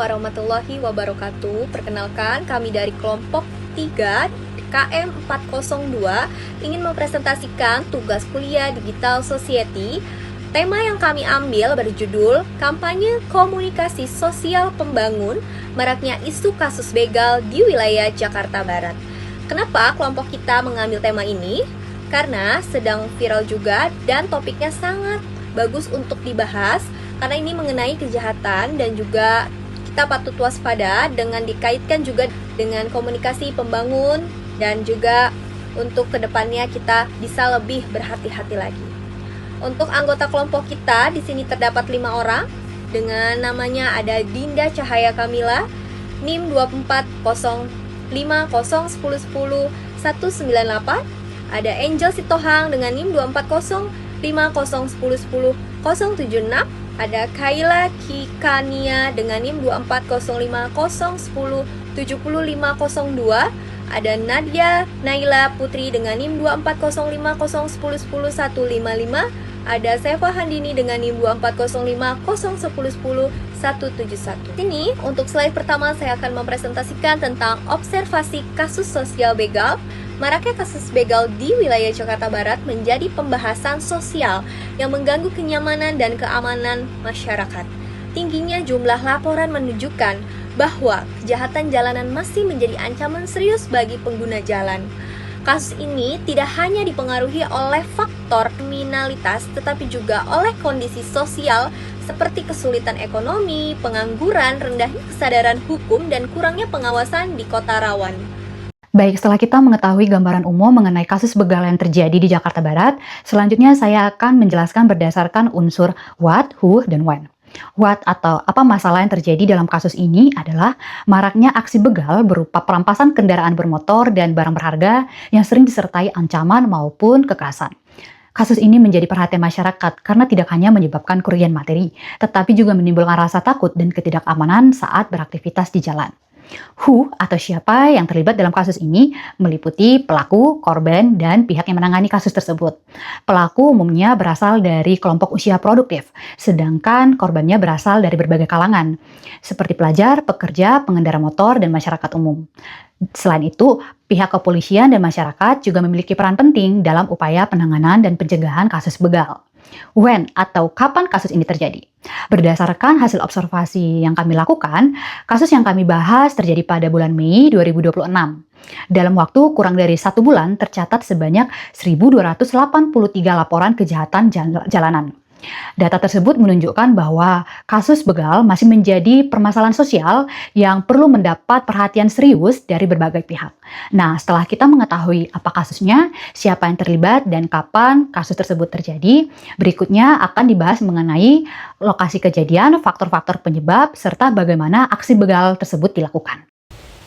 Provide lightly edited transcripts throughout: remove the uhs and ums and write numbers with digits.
warahmatullahi wabarakatuh. Perkenalkan, kami dari kelompok 3 KM 402 ingin mempresentasikan tugas kuliah Digital Society. Tema yang kami ambil berjudul Kampanye Komunikasi Sosial Pembangun Maraknya Isu Kasus Begal di Wilayah Jakarta Barat. Kenapa kelompok kita mengambil tema ini? Karena sedang viral juga dan topiknya sangat bagus untuk dibahas, karena ini mengenai kejahatan dan juga kita patut waspada dengan dikaitkan juga dengan komunikasi pembangun dan juga untuk kedepannya kita bisa lebih berhati-hati lagi. Untuk anggota kelompok kita di sini terdapat 5 orang dengan namanya ada Dinda Cahaya Kamila, NIM 2405010100198, ada Angel Sitohang dengan NIM 24050101076, ada Kaila Kikania dengan NIM 2405010700502, ada Nadia Naila Putri dengan NIM 2405010101155, ada Seva Handini dengan NIM 2405010101171. Sini untuk slide pertama saya akan mempresentasikan tentang observasi kasus sosial begal. Maraknya kasus begal di wilayah Jakarta Barat menjadi pembahasan sosial yang mengganggu kenyamanan dan keamanan masyarakat. Tingginya jumlah laporan menunjukkan bahwa kejahatan jalanan masih menjadi ancaman serius bagi pengguna jalan. Kasus ini tidak hanya dipengaruhi oleh faktor kriminalitas, tetapi juga oleh kondisi sosial seperti kesulitan ekonomi, pengangguran, rendahnya kesadaran hukum, dan kurangnya pengawasan di kota rawan. Baik, setelah kita mengetahui gambaran umum mengenai kasus begal yang terjadi di Jakarta Barat, selanjutnya saya akan menjelaskan berdasarkan unsur what, who, dan when. What atau apa masalah yang terjadi dalam kasus ini adalah maraknya aksi begal berupa perampasan kendaraan bermotor dan barang berharga yang sering disertai ancaman maupun kekerasan. Kasus ini menjadi perhatian masyarakat karena tidak hanya menyebabkan kerugian materi, tetapi juga menimbulkan rasa takut dan ketidakamanan saat beraktivitas di jalan. Who atau siapa yang terlibat dalam kasus ini meliputi pelaku, korban, dan pihak yang menangani kasus tersebut. Pelaku umumnya berasal dari kelompok usia produktif, sedangkan korbannya berasal dari berbagai kalangan, seperti pelajar, pekerja, pengendara motor, dan masyarakat umum. Selain itu, pihak kepolisian dan masyarakat juga memiliki peran penting dalam upaya penanganan dan pencegahan kasus begal. When atau kapan kasus ini terjadi? Berdasarkan hasil observasi yang kami lakukan, kasus yang kami bahas terjadi pada bulan Mei 2026. Dalam waktu kurang dari 1 bulan tercatat sebanyak 1.283 laporan kejahatan jalanan. Data tersebut menunjukkan bahwa kasus begal masih menjadi permasalahan sosial yang perlu mendapat perhatian serius dari berbagai pihak. Nah, setelah kita mengetahui apa kasusnya, siapa yang terlibat, dan kapan kasus tersebut terjadi, berikutnya akan dibahas mengenai lokasi kejadian, faktor-faktor penyebab, serta bagaimana aksi begal tersebut dilakukan.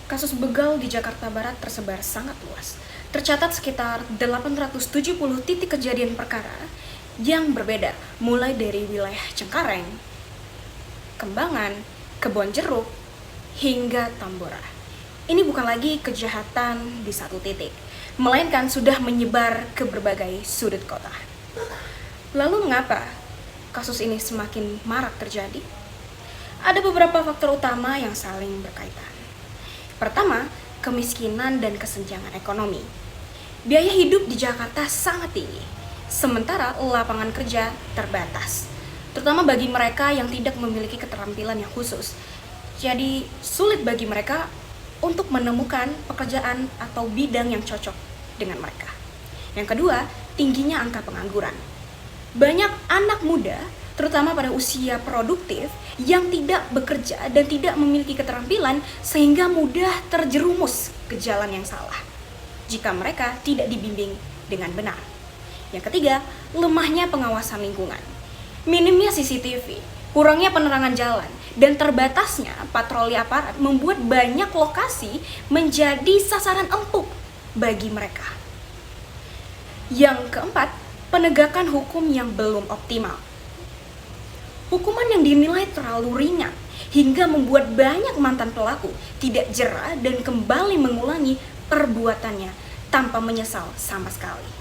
Kasus begal di Jakarta Barat tersebar sangat luas. Tercatat sekitar 870 titik kejadian perkara yang berbeda, mulai dari wilayah Cengkareng, Kembangan, Kebonjeruk, hingga Tambora. Ini bukan lagi kejahatan di satu titik, melainkan sudah menyebar ke berbagai sudut kota. Lalu mengapa kasus ini semakin marak terjadi? Ada beberapa faktor utama yang saling berkaitan. Pertama, kemiskinan dan kesenjangan ekonomi. Biaya hidup di Jakarta sangat tinggi, sementara lapangan kerja terbatas, terutama bagi mereka yang tidak memiliki keterampilan yang khusus. Jadi sulit bagi mereka untuk menemukan pekerjaan atau bidang yang cocok dengan mereka. Yang kedua, tingginya angka pengangguran. Banyak anak muda, terutama pada usia produktif, yang tidak bekerja dan tidak memiliki keterampilan sehingga mudah terjerumus ke jalan yang salah jika mereka tidak dibimbing dengan benar. Yang ketiga, lemahnya pengawasan lingkungan. Minimnya CCTV, kurangnya penerangan jalan, dan terbatasnya patroli aparat membuat banyak lokasi menjadi sasaran empuk bagi mereka. Yang keempat, penegakan hukum yang belum optimal. Hukuman yang dinilai terlalu ringan hingga membuat banyak mantan pelaku tidak jera dan kembali mengulangi perbuatannya tanpa menyesal sama sekali.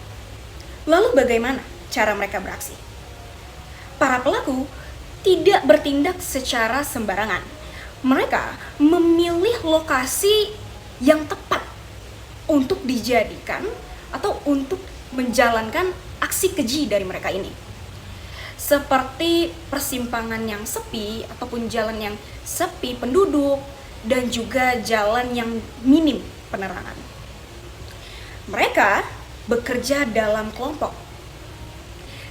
Lalu bagaimana cara mereka beraksi? Para pelaku tidak bertindak secara sembarangan. Mereka memilih lokasi yang tepat untuk dijadikan atau untuk menjalankan aksi keji dari mereka ini. Seperti persimpangan yang sepi ataupun jalan yang sepi penduduk dan juga jalan yang minim penerangan. Mereka bekerja dalam kelompok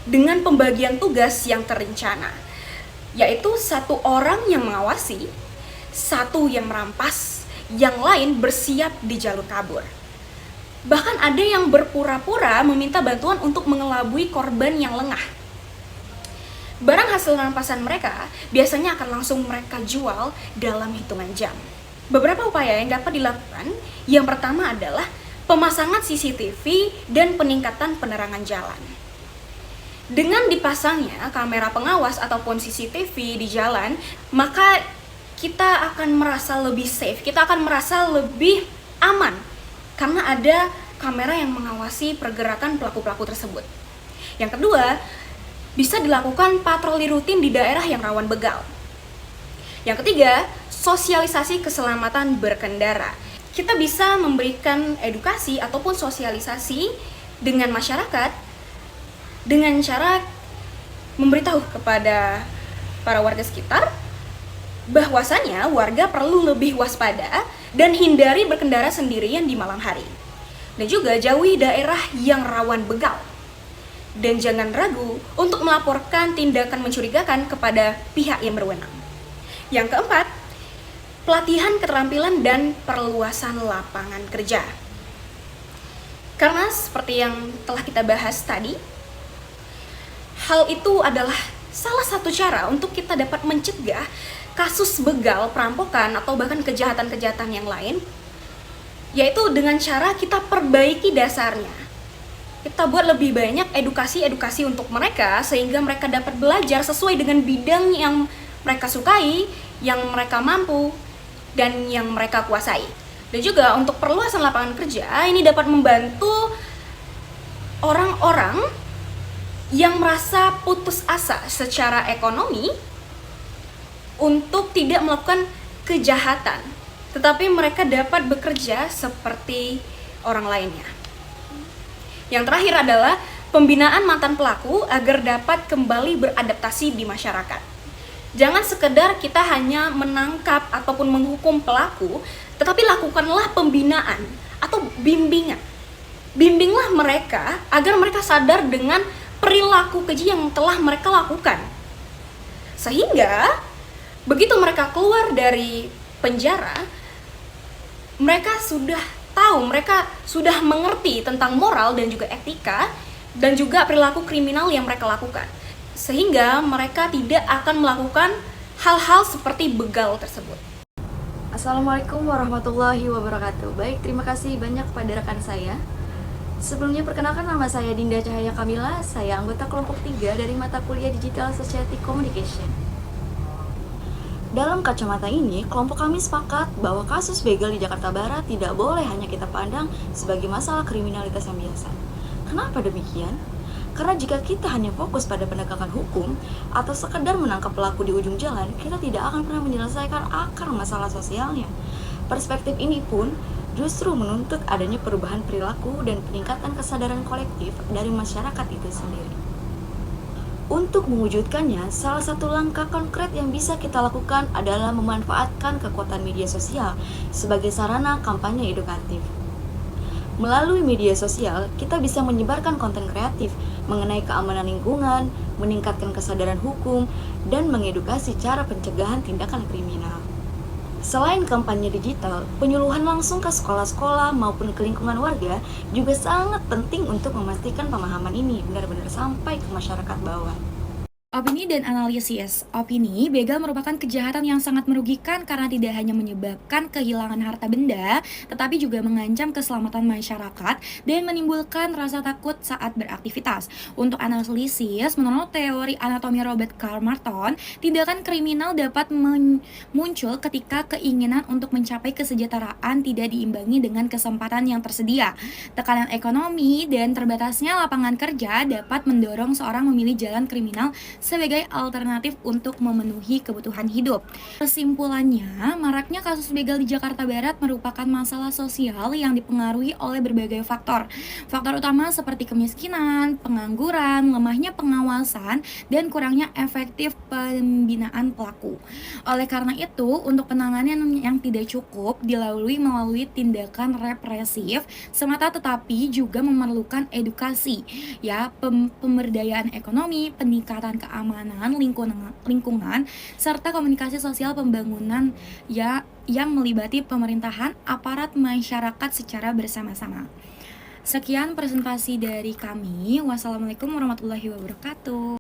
dengan pembagian tugas yang terencana, yaitu satu orang yang mengawasi, satu yang merampas, yang lain bersiap di jalur kabur. Bahkan ada yang berpura-pura meminta bantuan untuk mengelabui korban yang lengah. Barang hasil rampasan mereka biasanya akan langsung mereka jual dalam hitungan jam. Beberapa upaya yang dapat dilakukan, yang pertama adalah pemasangan CCTV dan peningkatan penerangan jalan. Dengan dipasangnya kamera pengawas ataupun CCTV di jalan, maka kita akan merasa lebih safe, kita akan merasa lebih aman karena ada kamera yang mengawasi pergerakan pelaku-pelaku tersebut. Yang kedua, bisa dilakukan patroli rutin di daerah yang rawan begal. Yang ketiga, sosialisasi keselamatan berkendara. Kita bisa memberikan edukasi ataupun sosialisasi dengan masyarakat dengan cara memberitahu kepada para warga sekitar bahwasanya warga perlu lebih waspada dan hindari berkendara sendirian di malam hari. Dan juga jauhi daerah yang rawan begal. Dan jangan ragu untuk melaporkan tindakan mencurigakan kepada pihak yang berwenang. Yang keempat, pelatihan keterampilan dan perluasan lapangan kerja. Karena seperti yang telah kita bahas tadi, hal itu adalah salah satu cara untuk kita dapat mencegah kasus begal, perampokan, atau bahkan kejahatan-kejahatan yang lain, yaitu dengan cara kita perbaiki dasarnya. Kita buat lebih banyak edukasi-edukasi untuk mereka, sehingga mereka dapat belajar sesuai dengan bidang yang mereka sukai, yang mereka mampu, dan yang mereka kuasai. Dan juga untuk perluasan lapangan kerja, ini dapat membantu orang-orang yang merasa putus asa secara ekonomi untuk tidak melakukan kejahatan, tetapi mereka dapat bekerja seperti orang lainnya. Yang terakhir adalah pembinaan mantan pelaku agar dapat kembali beradaptasi di masyarakat. Jangan sekedar kita hanya menangkap ataupun menghukum pelaku, tetapi lakukanlah pembinaan atau bimbingan. Bimbinglah mereka agar mereka sadar dengan perilaku keji yang telah mereka lakukan. Sehingga begitu mereka keluar dari penjara, mereka sudah tahu, mereka sudah mengerti tentang moral dan juga etika dan juga perilaku kriminal yang mereka lakukan. Sehingga mereka tidak akan melakukan hal-hal seperti begal tersebut. Assalamualaikum warahmatullahi wabarakatuh. Baik, terima kasih banyak kepada rekan saya. Sebelumnya perkenalkan, nama saya Dinda Cahaya Kamila. Saya anggota kelompok 3 dari mata kuliah Digital Society Communication. Dalam kacamata ini, kelompok kami sepakat bahwa kasus begal di Jakarta Barat tidak boleh hanya kita pandang sebagai masalah kriminalitas yang biasa. Kenapa demikian? Karena jika kita hanya fokus pada penegakan hukum atau sekedar menangkap pelaku di ujung jalan, kita tidak akan pernah menyelesaikan akar masalah sosialnya. Perspektif ini pun justru menuntut adanya perubahan perilaku dan peningkatan kesadaran kolektif dari masyarakat itu sendiri. Untuk mewujudkannya, salah satu langkah konkret yang bisa kita lakukan adalah memanfaatkan kekuatan media sosial sebagai sarana kampanye edukatif. Melalui media sosial, kita bisa menyebarkan konten kreatif mengenai keamanan lingkungan, meningkatkan kesadaran hukum, dan mengedukasi cara pencegahan tindakan kriminal. Selain kampanye digital, penyuluhan langsung ke sekolah-sekolah maupun ke lingkungan warga juga sangat penting untuk memastikan pemahaman ini benar-benar sampai ke masyarakat bawah. Opini dan analisis. Opini, begal merupakan kejahatan yang sangat merugikan karena tidak hanya menyebabkan kehilangan harta benda, tetapi juga mengancam keselamatan masyarakat dan menimbulkan rasa takut saat beraktivitas. Untuk analisis, menurut teori anatomi Robert Carmarton, tindakan kriminal dapat muncul ketika keinginan untuk mencapai kesejahteraan tidak diimbangi dengan kesempatan yang tersedia. Tekanan ekonomi dan terbatasnya lapangan kerja dapat mendorong seorang memilih jalan kriminal sebagai alternatif untuk memenuhi kebutuhan hidup. Kesimpulannya, maraknya kasus begal di Jakarta Barat merupakan masalah sosial yang dipengaruhi oleh berbagai faktor. Faktor utama seperti kemiskinan, pengangguran, lemahnya pengawasan, dan kurangnya efektif pembinaan pelaku. Oleh karena itu, untuk penanganan yang tidak cukup dilalui melalui tindakan represif semata, tetapi juga memerlukan edukasi, ya, pemberdayaan ekonomi, peningkatan keamanan lingkungan, serta komunikasi sosial pembangunan, ya, yang melibati pemerintahan, aparat, masyarakat secara bersama-sama. Sekian presentasi dari kami. Wassalamualaikum warahmatullahi wabarakatuh.